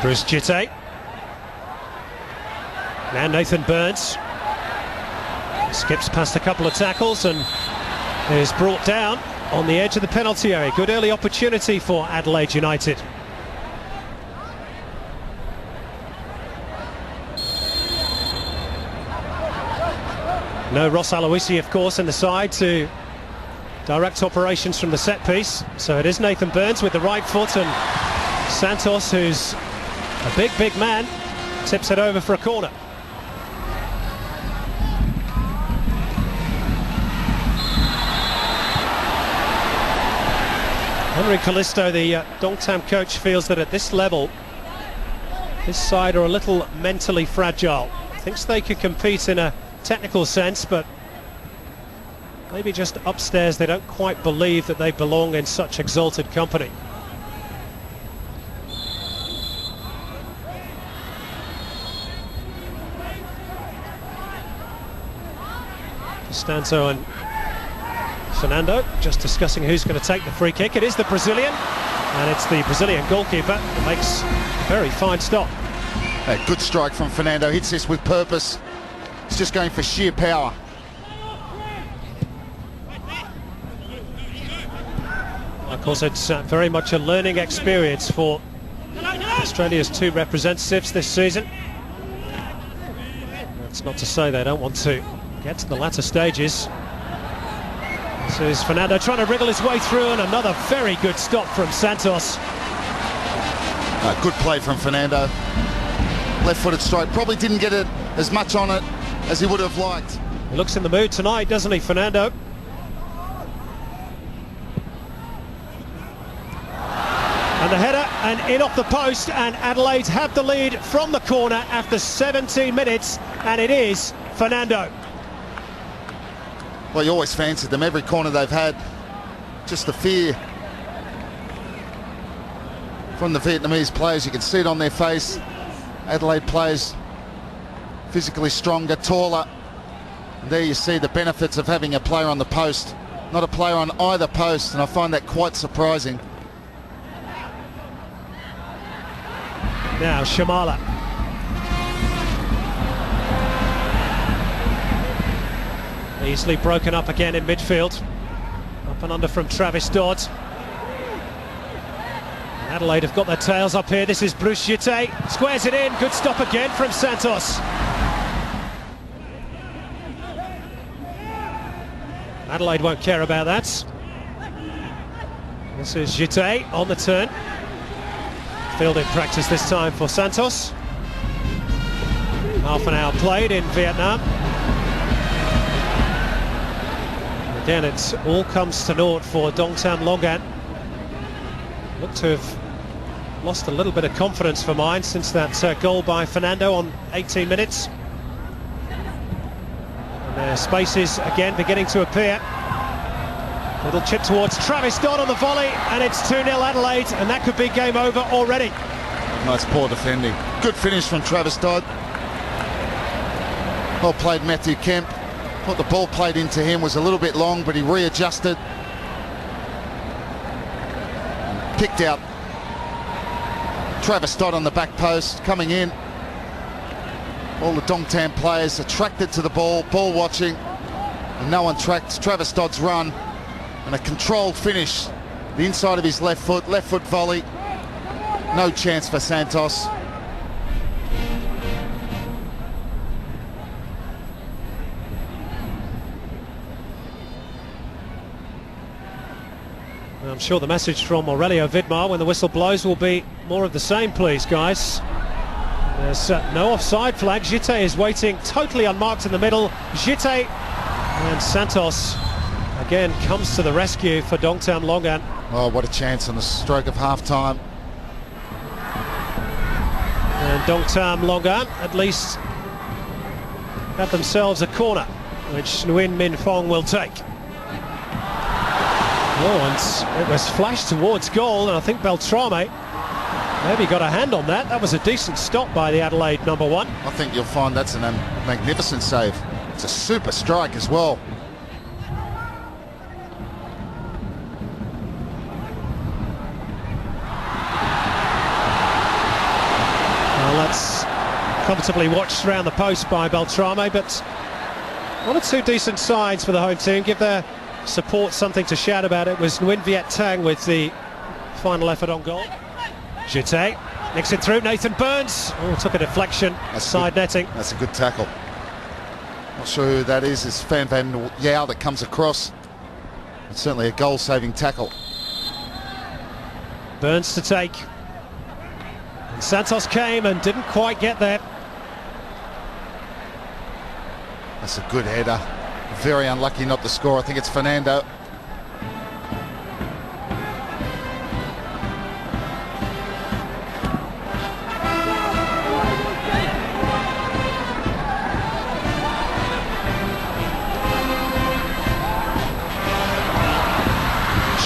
Bruce Jitte. Now Nathan Burns. Skips past a couple of tackles and is brought down on the edge of the penalty area. Good early opportunity for Adelaide United. No Ross Aloisi, of course, in the side to direct operations from the set piece. So it is Nathan Burns with the right foot, and Santos, who's a big man, tips it over for a corner. Henry Callisto, the Dongtam coach, feels that at this level, this side are a little mentally fragile. Thinks they could compete in a technical sense, but maybe just upstairs they don't quite believe that they belong in such exalted company. Costanzo and Fernando just discussing who's going to take the free kick. It is the Brazilian, and it's the Brazilian goalkeeper that makes a very fine stop. A good strike from Fernando, hits this with purpose. He's just going for sheer power. Of course, it's very much a learning experience for Australia's two representatives this season. That's not to say they don't want to get to the latter stages. This is Fernando trying to wriggle his way through, and another very good stop from Santos. Good play from Fernando. Left-footed strike, probably didn't get it as much on it as he would have liked. He looks in the mood tonight, doesn't he, Fernando? And the header, and in off the post, and Adelaide have the lead from the corner after 17 minutes, and it is Fernando. Well, you always fancied them, every corner they've had. Just the fear from the Vietnamese players, you can see it on their face. Adelaide players physically stronger, taller. And there you see the benefits of having a player on the post, not a player on either post, and I find that quite surprising. Now Shamala. Easily broken up again in midfield. Up and under from Travis Dodd. Adelaide have got their tails up here. This is Bruce Jitte. Squares it in. Good stop again from Santos. Adelaide won't care about that. This is Jitte on the turn. Fielding practice this time for Santos. Half an hour played in Vietnam. Again, it all comes to naught for Dongtam Longan. Look to have lost a little bit of confidence for mine since that goal by Fernando on 18 minutes. And their spaces again beginning to appear. Little chip towards Travis Dodd on the volley, and it's 2-0 Adelaide, and that could be game over already. Nice poor defending. Good finish from Travis Dodd. Well played Matthew Kemp. What the ball played into him was a little bit long, but he readjusted. Picked out Travis Dodd on the back post, coming in. All the Dongtam players attracted to the ball watching, and no one tracked Travis Dodd's run, and a controlled finish. The inside of his left foot volley. No chance for Santos. I'm sure the message from Aurelio Vidmar when the whistle blows will be more of the same, please, guys. There's no offside flag. Jitte is waiting totally unmarked in the middle. Jitte, and Santos again comes to the rescue for Dongtam Longan. Oh, what a chance on the stroke of half-time. And Dongtam Longan at least have themselves a corner, which Nguyen Min Phong will take. Oh, and it was flashed towards goal, and I think Beltrame maybe got a hand on that. That was a decent stop by the Adelaide number one. I think you'll find that's a magnificent save. It's a super strike as well. comfortably watched around the post by Beltrame, but one or two decent sides for the home team. Give their support something to shout about. It was Nguyen Viet Tang with the final effort on goal. Jite nicks it through. Nathan Burns took a deflection. That's side good. netting. That's a good tackle. Not sure who that is. It's Van Yao that comes across. It's certainly a goal-saving tackle. Burns to take. And Santos came and didn't quite get there. That's a good header. Very unlucky not to score. I think it's Fernando.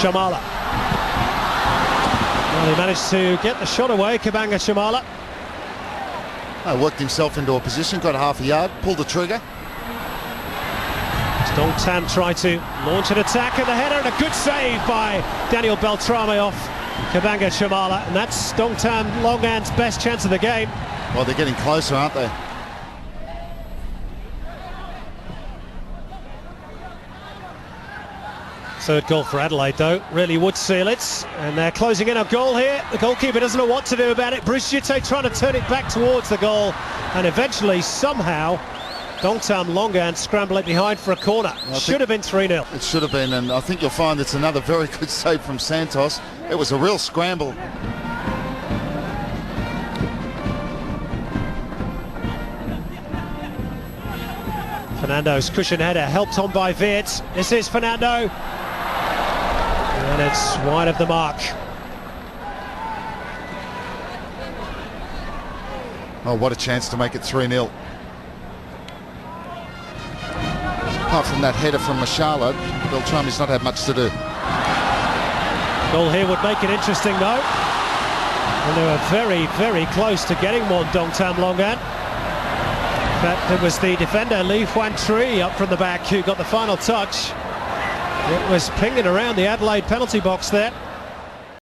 Shamala. Well, he managed to get the shot away, Kabanga Shamala. Worked himself into a position, got half a yard, pulled the trigger. Dong Tam tried to launch an attack and the header, and a good save by Daniel Beltrame off Kabanga Shamala, and that's Dong Tam Longann's best chance of the game. Well, they're getting closer, aren't they? Third goal for Adelaide, though, really would seal it, and they're closing in on goal here. The goalkeeper doesn't know what to do about it. Bruce Jite trying to turn it back towards the goal, and eventually, somehow, Dong Tam Longan scramble it behind for a corner. Should have been 3-0. It should have been, and I think you'll find it's another very good save from Santos. It was a real scramble. Fernando's cushion header helped on by Viet. This is Fernando. And it's wide of the mark. Oh, what a chance to make it 3-0. Apart from that header from Mashala, Beltrame's not had much to do. Goal here would make it interesting, though. And they were very, very close to getting one, Dong Tam Longan. But it was the defender, Lee Huan Tri, up from the back, who got the final touch. It was pinging around the Adelaide penalty box there.